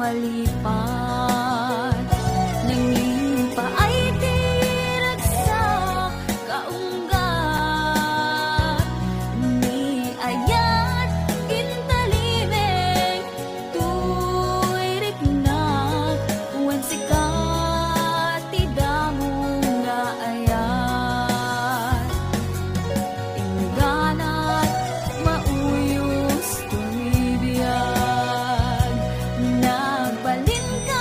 palipad. Nanging paay tirag sa kaunggat, ni ayat intalimeng tuirik na wen sikat tidamong nga ayat. Ingganat mauyos tuibiyag, nagbalin ka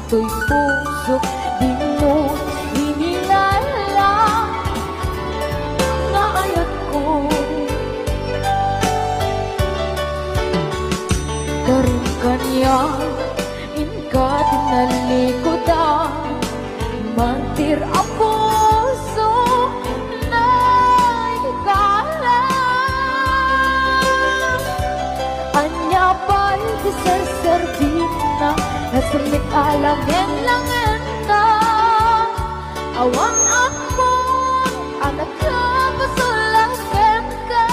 dito'y puso di mo hinilala nga ayat ko. Karon kanya inka tinalikodan, mantir ang puso na ikala. Anya ba'y diserservin na nasumit alangin langin na awan ako anak ka pasulakan ka.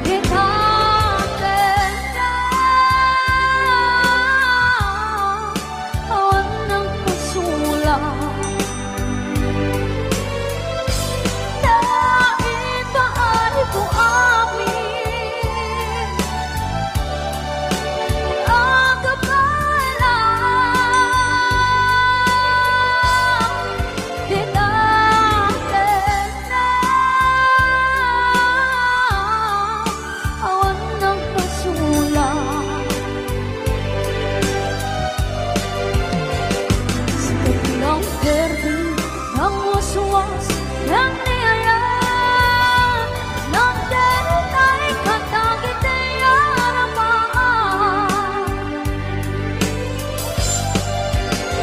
Gitakin na awan ng pasulang naibaan ko amin ang kapalang. Gitakin na awan ng pasulang sa biglang perdi ng waswas ng niyaya ng dahil ay katagit ay aramaan.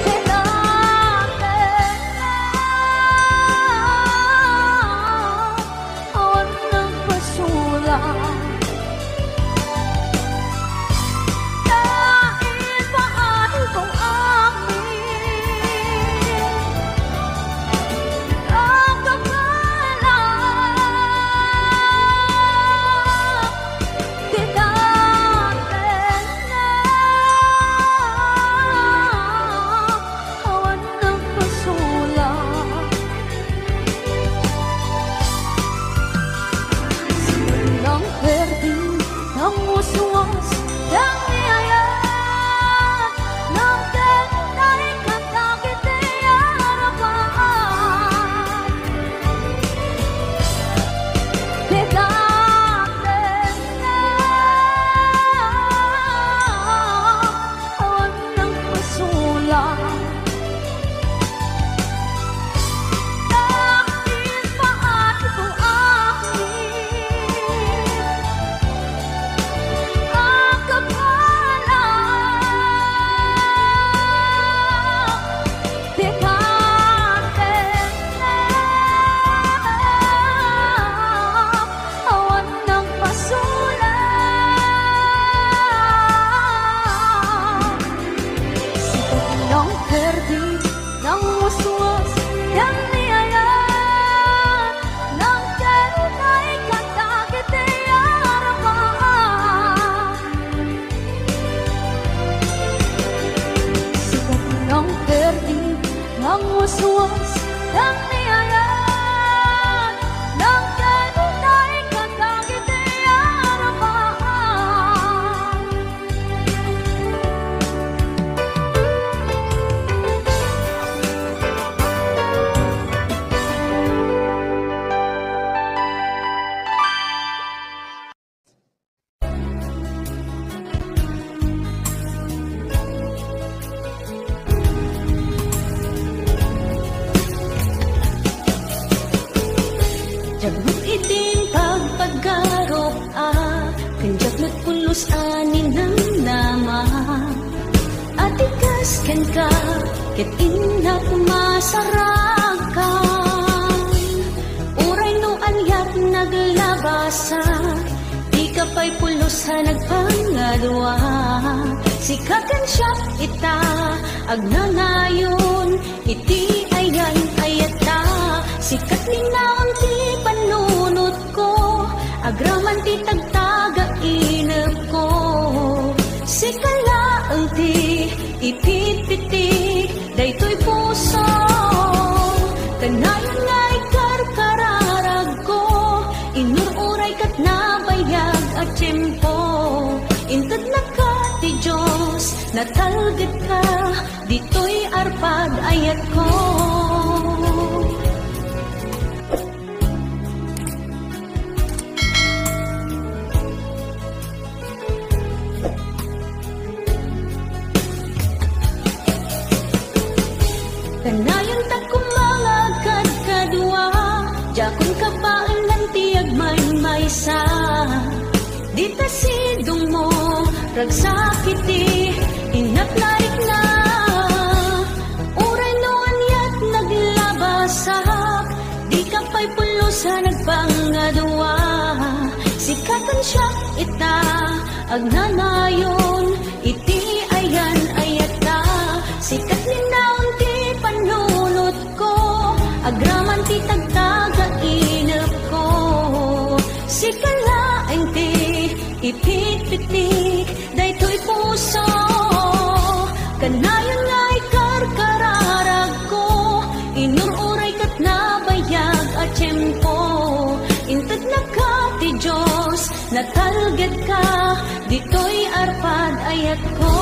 Tinakin na awan ng pasulang naibaan kong amin ang kapalang. Tinakin na awan ng pasulang ng perdi ng uswas ng niyaya ng dahil ay katagit ay aramaan. Tinakin na awan ng pasulang naibaan ko amin ang kapalang. Tinakin na awan ng pasulang sa biglang perdi ng waswas ng niyaya ng dahil ay katagit ay aramaan. Sa biglang perdi ng waswas ng niyaya ng dahil ay katagit ay aramaan. Jagmut itin pagpaggarop kanjak nagpulos anin ng nama at ikas kan ka ket inak masarakan uray no anyat naglabasa di ka pa'y pulos ha nagpangadwa sikakan siya ita agnanayon iti ayan ayata sikat linaon ti panunot ko agraman ti tagtaga inep ko sikalaang ti ipipitik daytoy puso kanayon nga ikarkararag ko inuray kat nabayag at tiyempo intad na ka ti Diyos natalgad ka dito'y arpad ayat ko. Kanayon ta kumangagad kadua, jakon kapain lang tiyag may-maysa. Di ta sidong mo, ragsakiti, inaklarik na. Uray noan yat naglabasak, di ka pa'y pulo sa nagpangadua. Sikatan siya ita, agnanayon, iti ayan ayata. Sikat linaon ti panunot ko, agraman ti tagtaga inap ko. Sikalaeng ti ipit-pitik, daytoy puso. Kanayon nga ikarkararag ko, inururay kat nabayag at tiyempo. Intad na ka ti Diyos, natalgad ka, dito'y arpad ayat ko.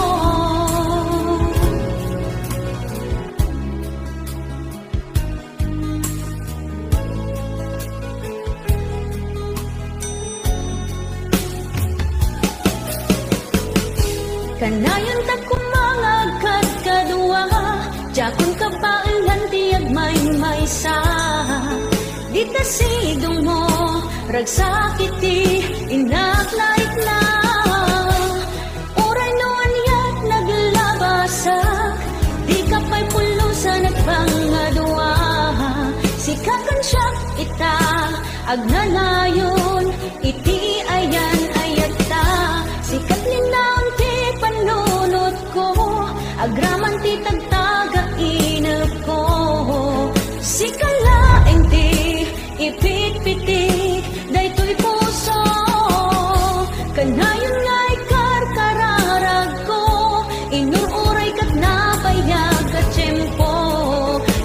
Kanayon ta kumangagad kadua, jakon kapailan tiyag may-maysa. Di ta sidong mo, ragsakiti, inaklaik na. Uray noan yat naglabasak, di ka pa'y pulo sa nagpangadua. Sikakan siya ita, agnanayon, iti ayan ayata. Sikat linaon ti panunot ko, agraman ti tagtaga inap ko. Sikalaeng ti ipit-pitik, daytoy puso. Kanayon nga ikarkararag ko, inururay kat nabayag at tiyempo.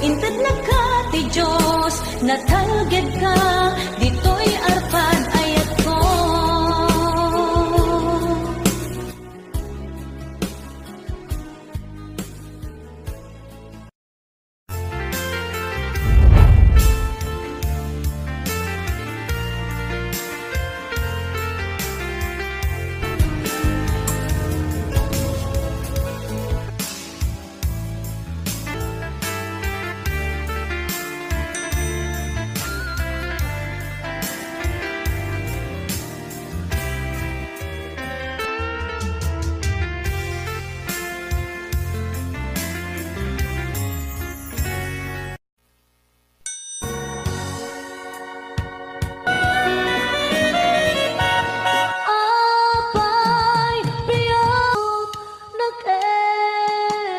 Intad na ka ti Diyos, natalgad ka, dito'y arpad ayat ko. Apay biyog nag-elta,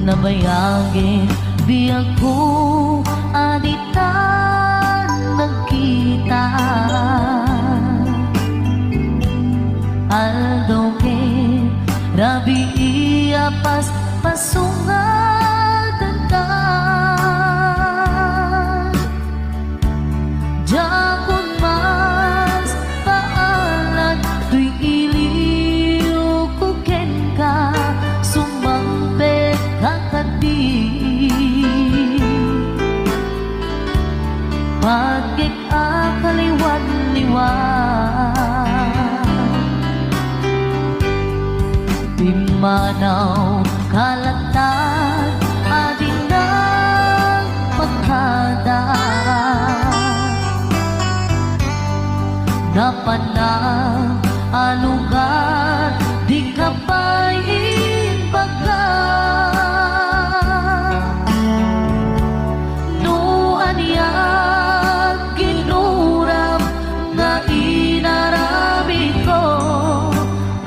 nabayagin biyag ko aditan nagkita. Aldo ke rabi iya pas pasungal tentang jakon mas paalan tuy iliw ko ken ka sumangpet kakadi. Pagkik akaliwan-liwan, di manaw kalatan adin ng pagkada. Napanang alugan di kapain pagka. No aniyag ginuram nga inarami ko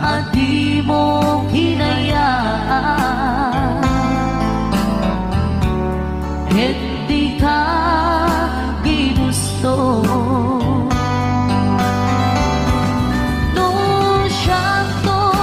at di mo hinayaan. Hindi ka ginusto. No siya to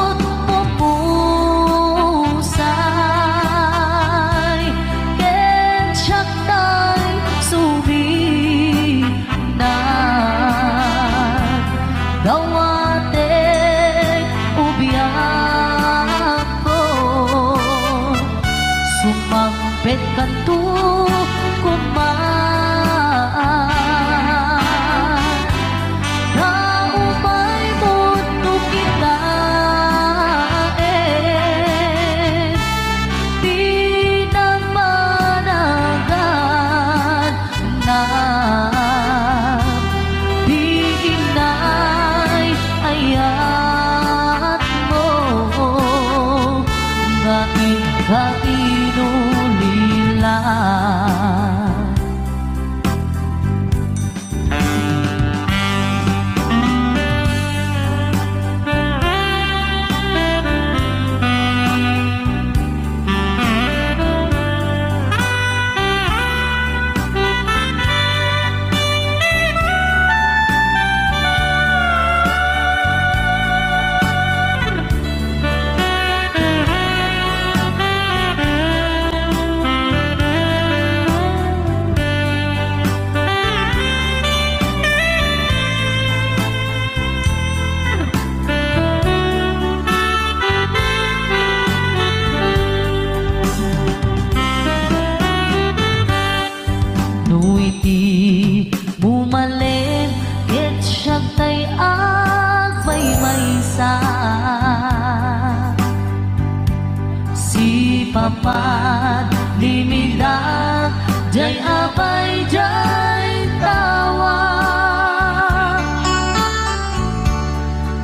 kapan limidak jay abay jay tawa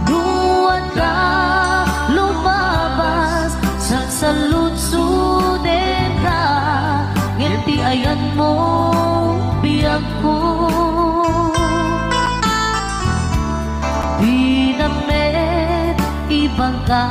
duwan ka lumabas sa saludsuden ka ngiti ayan mo biyak ko dinamet ibang ka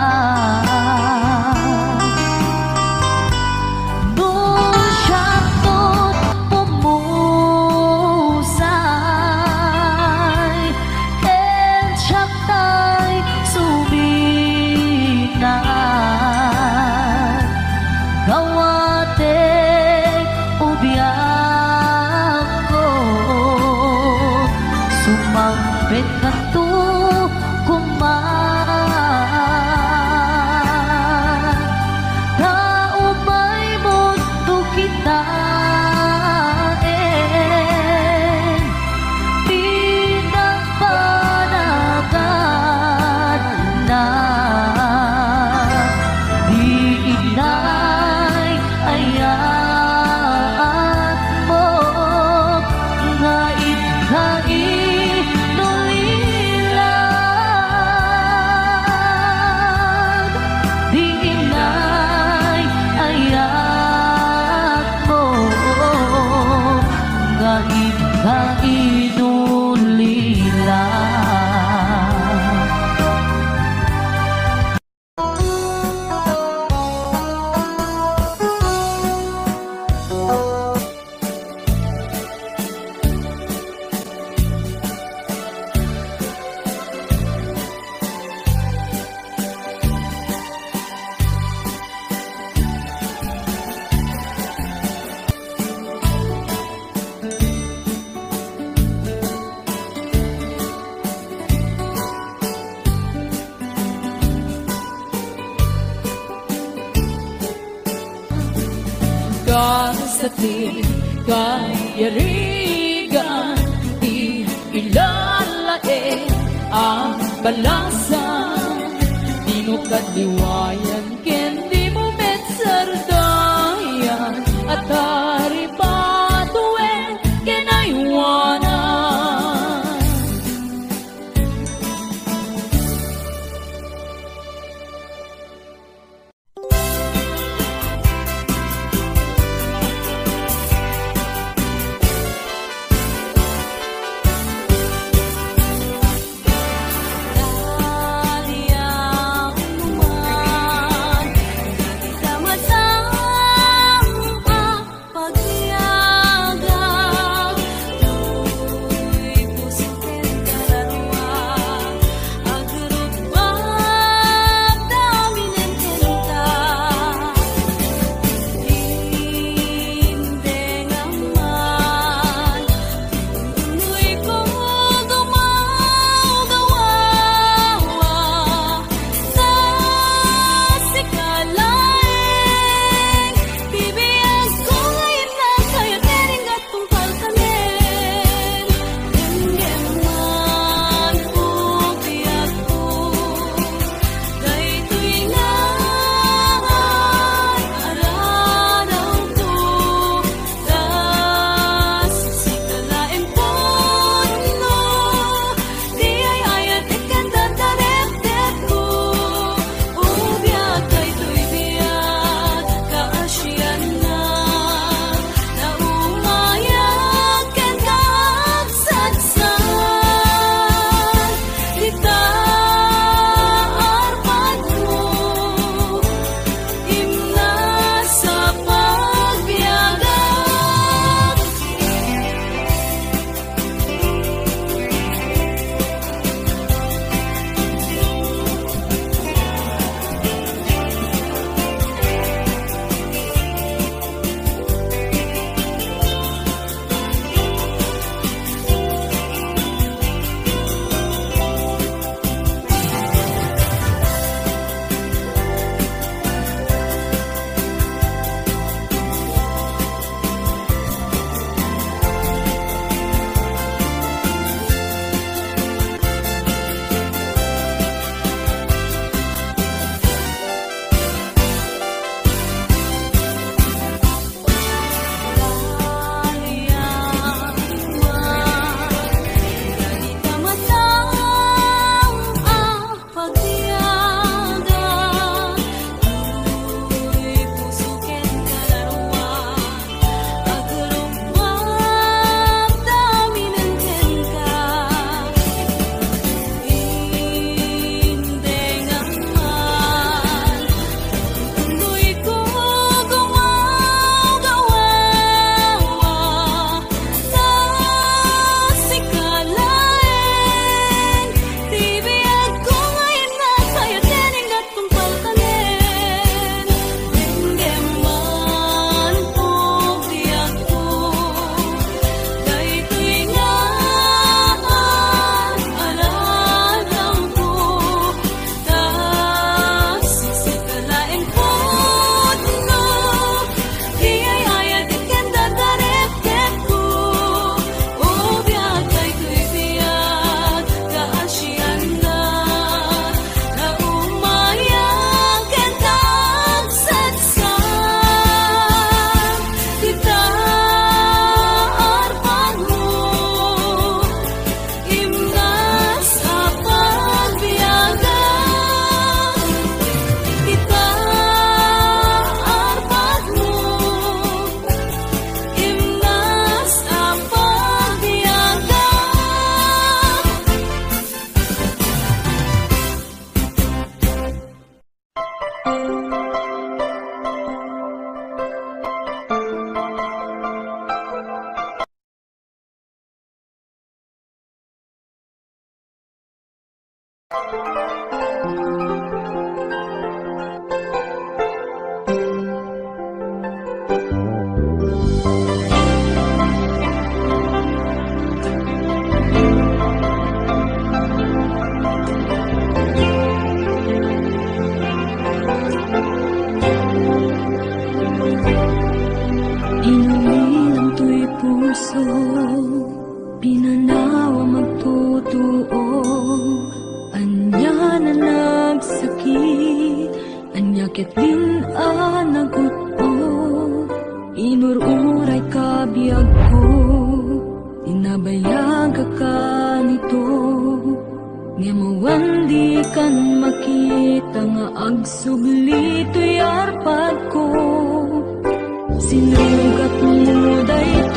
Sumampit ka to kuman kaumay mundo kita pinagpanagan na di inay ayat mo nga ikhain sa ti kayarigan di ilalae ang balasan di mo kadiwayan ken di mo metsardayan at haripatuin ken aywanan Inumin to'y puso, pinanawa magtutuo. Anya na nagsakit, anya kitlin naguto. Inururay ka biyag ko, inabayag ka nito. Ngemawan di kan makita nga agsugli to'y arpad ko. Sinugat mo dayto